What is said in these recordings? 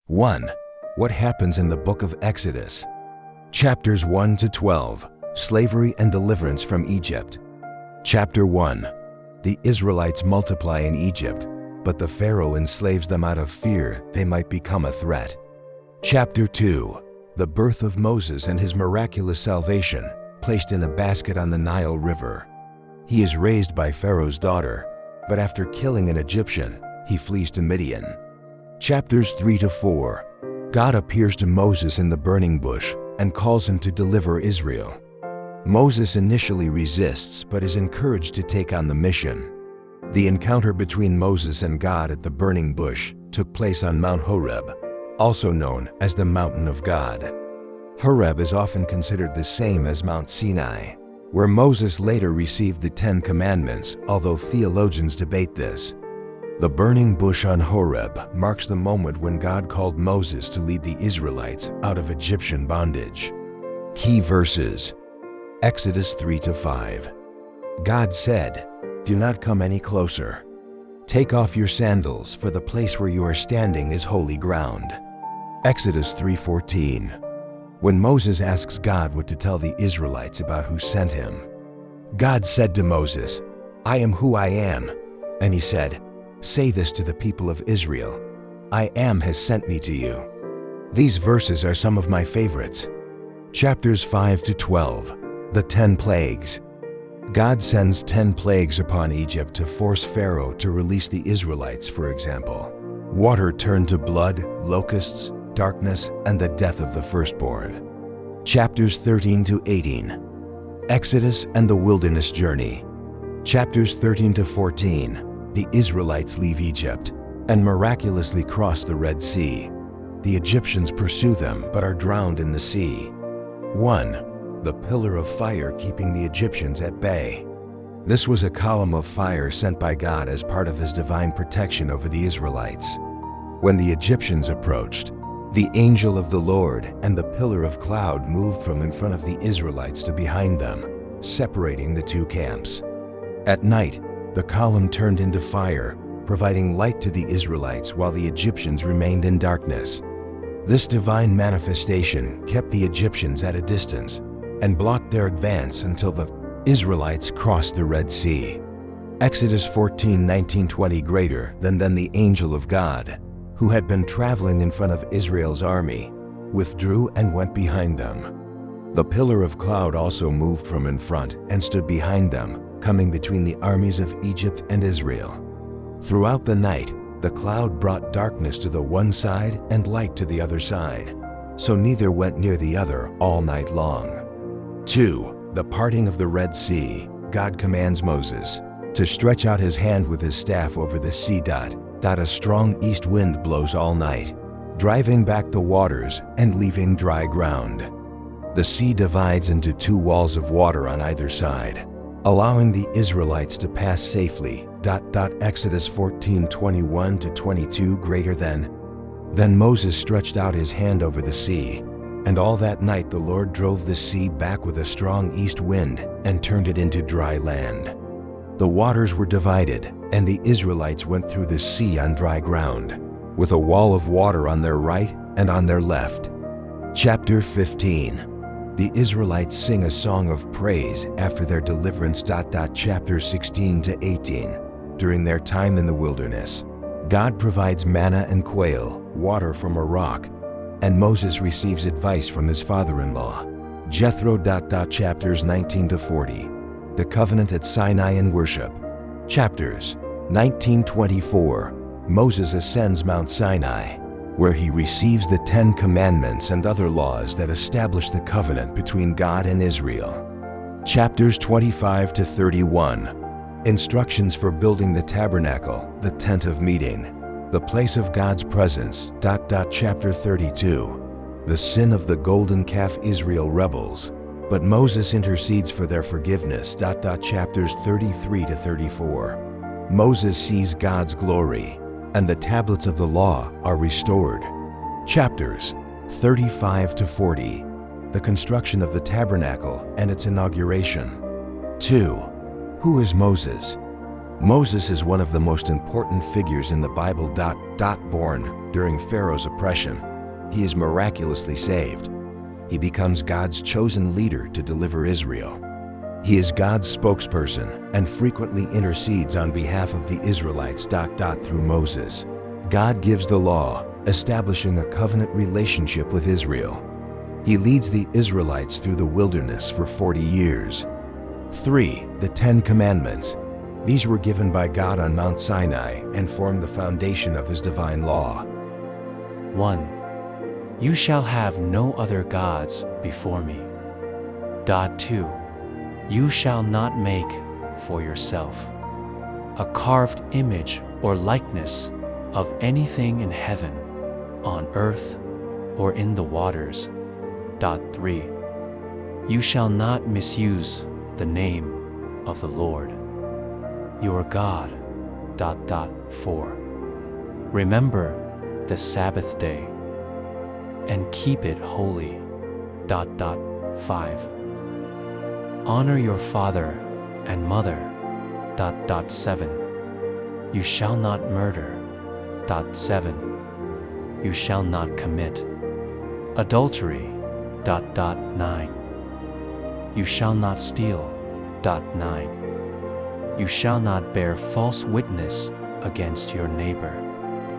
1. What happens in the book of Exodus? Chapters 1 to 12, Slavery and Deliverance from Egypt. Chapter 1. The Israelites multiply in Egypt, but the Pharaoh enslaves them out of fear they might become a threat. Chapter 2. The birth of Moses and his miraculous salvation, placed in a basket on the Nile River. He is raised by Pharaoh's daughter, but after killing an Egyptian, he flees to Midian. Chapters 3 to 4. God appears to Moses in the burning bush and calls him to deliver Israel. Moses initially resists but is encouraged to take on the mission. The encounter between Moses and God at the burning bush took place on Mount Horeb, also known as the Mountain of God. Horeb is often considered the same as Mount Sinai, where Moses later received the 10 Commandments, although theologians debate this. The burning bush on Horeb marks the moment when God called Moses to lead the Israelites out of Egyptian bondage. Key verses: Exodus 3 to 5. God said, "Do not come any closer. Take off your sandals, for the place where you are standing is holy ground." Exodus 3:14. When Moses asks God what to tell the Israelites about who sent him, God said to Moses, "I am who I am." And he said, "Say this to the people of Israel, I am has sent me to you." These verses are some of my favorites. Chapters 5 to 12, the 10 plagues. God sends 10 plagues upon Egypt to force Pharaoh to release the Israelites, for example. Water turned to blood, locusts, darkness, and the death of the firstborn. Chapters 13 to 18. Exodus and the wilderness journey. Chapters 13 to 14. The Israelites leave Egypt and miraculously cross the Red Sea. The Egyptians pursue them but are drowned in the sea. 1. The pillar of fire keeping the Egyptians at bay. This was a column of fire sent by God as part of his divine protection over the Israelites. When the Egyptians approached, the angel of the Lord and the pillar of cloud moved from in front of the Israelites to behind them, separating the two camps. At night, the column turned into fire, providing light to the Israelites while the Egyptians remained in darkness. This divine manifestation kept the Egyptians at a distance and blocked their advance until the Israelites crossed the Red Sea. Exodus 14:19-20. Greater than the angel of God, who had been traveling in front of Israel's army, withdrew and went behind them. The pillar of cloud also moved from in front and stood behind them, coming between the armies of Egypt and Israel. Throughout the night, the cloud brought darkness to the one side and light to the other side, so neither went near the other all night long. 2. The parting of the Red Sea. God commands Moses to stretch out his hand with his staff over the sea. A strong east wind blows all night, driving back the waters and leaving dry ground. The sea divides into 2 walls of water on either side, allowing the Israelites to pass safely. Exodus 14:21-22. Greater than. Then Moses stretched out his hand over the sea, and all that night the Lord drove the sea back with a strong east wind and turned it into dry land. The waters were divided, and the Israelites went through the sea on dry ground, with a wall of water on their right and on their left. Chapter 15. The Israelites sing a song of praise after their deliverance. Chapter 16 to 18. During their time in the wilderness, God provides manna and quail, water from a rock, and Moses receives advice from his father-in-law, Jethro. Chapters 19 to 40. The covenant at Sinai and worship. Chapters 19-24. Moses ascends Mount Sinai, where he receives the 10 Commandments and other laws that establish the covenant between God and Israel. Chapters 25 to 31. Instructions for building the tabernacle, the tent of meeting, the place of God's presence. Chapter 32. The sin of the golden calf. Israel rebels, but Moses intercedes for their forgiveness. Chapters 33 to 34. Moses sees God's glory, and the tablets of the law are restored. Chapters 35 to 40. The construction of the tabernacle and its inauguration. 2. Who is Moses? Moses is one of the most important figures in the Bible. Born during Pharaoh's oppression, he is miraculously saved. He becomes God's chosen leader to deliver Israel. He is God's spokesperson and frequently intercedes on behalf of the Israelites. Through Moses, God gives the law, establishing a covenant relationship with Israel. He leads the Israelites through the wilderness for 40 years. 3. The Ten Commandments. These were given by God on Mount Sinai and form the foundation of His divine law. 1. You shall have no other gods before me. 2. You shall not make for yourself a carved image or likeness of anything in heaven, on earth, or in the waters. 3. You shall not misuse the name of the Lord, your God. 4. Remember the Sabbath day and keep it holy. 5. Honor your father and mother. 7. You shall not murder. 7. You shall not commit adultery. 9. You shall not steal. 9. You shall not bear false witness against your neighbor.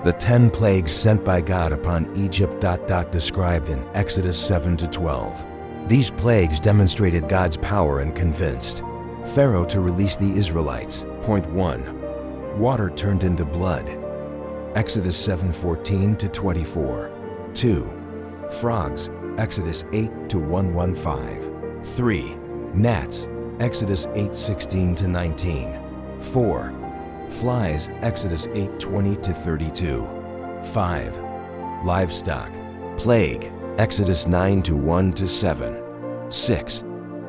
The 10 plagues sent by God upon Egypt. Described in Exodus 7-12. These plagues demonstrated God's power and convinced Pharaoh to release the Israelites. Point 1. Water turned into blood. Exodus 7:14-24. 2. Frogs. Exodus 8-115. 3. Gnats. Exodus 8:16-19. 4. Flies. Exodus 8:20-32. 5. Livestock. Plague. Exodus 9-1-7. 6.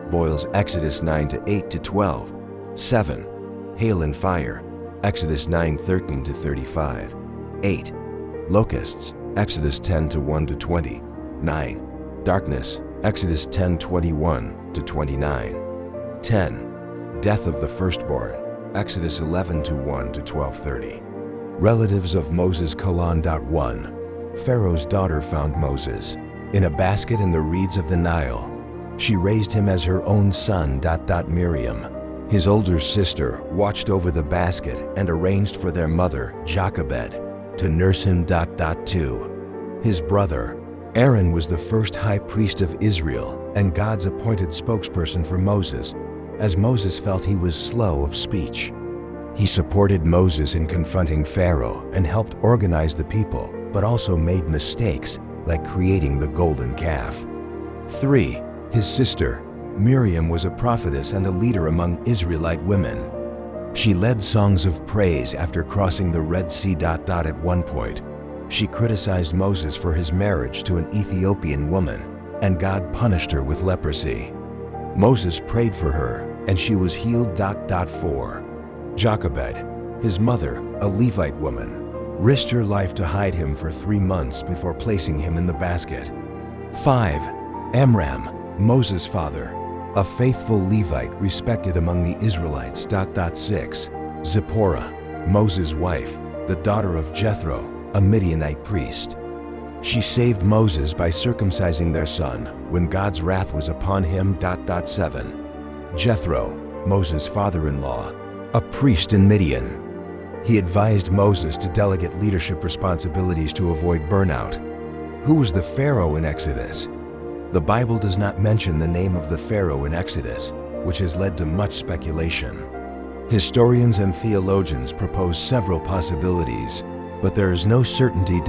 Boils. Exodus 9-8-12. 7. Hail and fire. Exodus 9:13-35. 8. Locusts. Exodus 10-1-20. 9. Darkness. Exodus 10:21-29. 10. Death of the firstborn. Exodus 11-1-12:30. Relatives of Moses. 1. Pharaoh's daughter found Moses in a basket in the reeds of the Nile. She raised him as her own son. Miriam, his older sister, watched over the basket and arranged for their mother, Jochebed, to nurse him. 2. His brother, Aaron, was the first high priest of Israel and God's appointed spokesperson for Moses, as Moses felt he was slow of speech. He supported Moses in confronting Pharaoh and helped organize the people, but also made mistakes, like creating the golden calf. 3. His sister, Miriam, was a prophetess and a leader among Israelite women. She led songs of praise after crossing the Red Sea. At one point, she criticized Moses for his marriage to an Ethiopian woman, and God punished her with leprosy. Moses prayed for her, and she was healed. 4. Jochebed, his mother, a Levite woman, risked her life to hide him for 3 months before placing him in the basket. 5. Amram, Moses' father, a faithful Levite respected among the Israelites. 6. Zipporah, Moses' wife, the daughter of Jethro, a Midianite priest. She saved Moses by circumcising their son when God's wrath was upon him. 7. Jethro, Moses' father-in-law, a priest in Midian. He advised Moses to delegate leadership responsibilities to avoid burnout. Who was the Pharaoh in Exodus? The Bible does not mention the name of the Pharaoh in Exodus, which has led to much speculation. Historians and theologians propose several possibilities, but there is no certainty.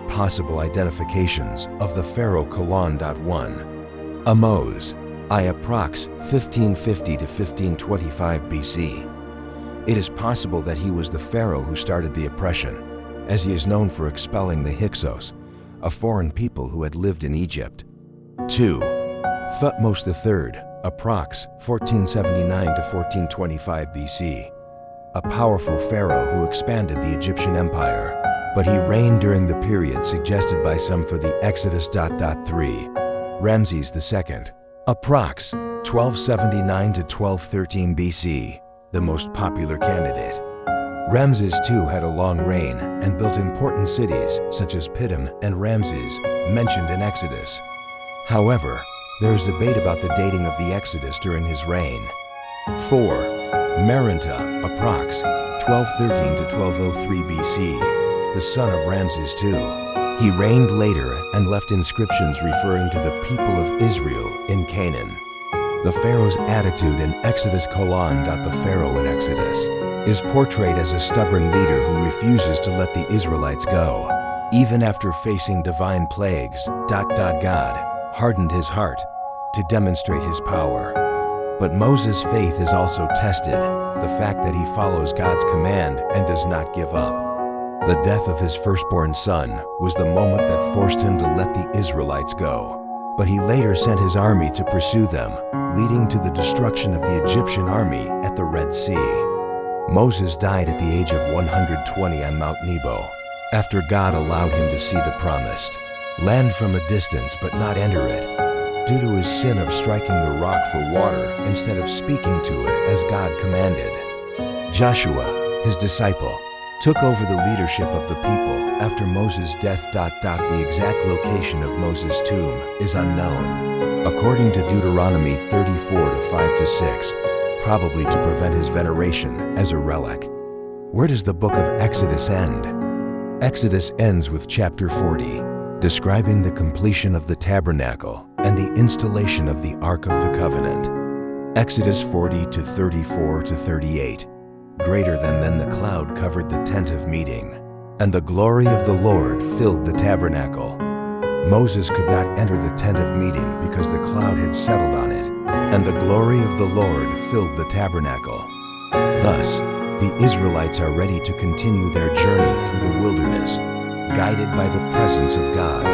Possible identifications of the Pharaoh. 1. Ahmose, approx. 1550-1525 BC. It is possible that he was the pharaoh who started the oppression, as he is known for expelling the Hyksos, a foreign people who had lived in Egypt. 2. Thutmose III, approx. 1479-1425 BC. A powerful pharaoh who expanded the Egyptian empire, but he reigned during the period suggested by some for the Exodus. 3. Ramses II, approx. 1279-1213 BC, the most popular candidate. Ramses II had a long reign and built important cities such as Pithom and Ramses, mentioned in Exodus. However, there is debate about the dating of the Exodus during his reign. 4. Merinta, approx. 1213 to 1203 BC, the son of Ramses II. He reigned later and left inscriptions referring to the people of Israel in Canaan. The Pharaoh's attitude in Exodus: the Pharaoh in Exodus is portrayed as a stubborn leader who refuses to let the Israelites go. Even after facing divine plagues, God hardened his heart to demonstrate his power. But Moses' faith is also tested, the fact that he follows God's command and does not give up. The death of his firstborn son was the moment that forced him to let the Israelites go. But he later sent his army to pursue them, leading to the destruction of the Egyptian army at the Red Sea. Moses died at the age of 120 on Mount Nebo, after God allowed him to see the promised land from a distance but not enter it, due to his sin of striking the rock for water instead of speaking to it as God commanded. Joshua, his disciple, took over the leadership of the people after Moses' death. The exact location of Moses' tomb is unknown. According to Deuteronomy 34:5-6, probably to prevent his veneration as a relic. Where does the book of Exodus end? Exodus ends with chapter 40, describing the completion of the tabernacle and the installation of the Ark of the Covenant. Exodus 40:34-38. Greater than then the cloud covered the tent of meeting, and the glory of the Lord filled the tabernacle. Moses could not enter the tent of meeting because the cloud had settled on it, and the glory of the Lord filled the tabernacle. Thus, the Israelites are ready to continue their journey through the wilderness, guided by the presence of God.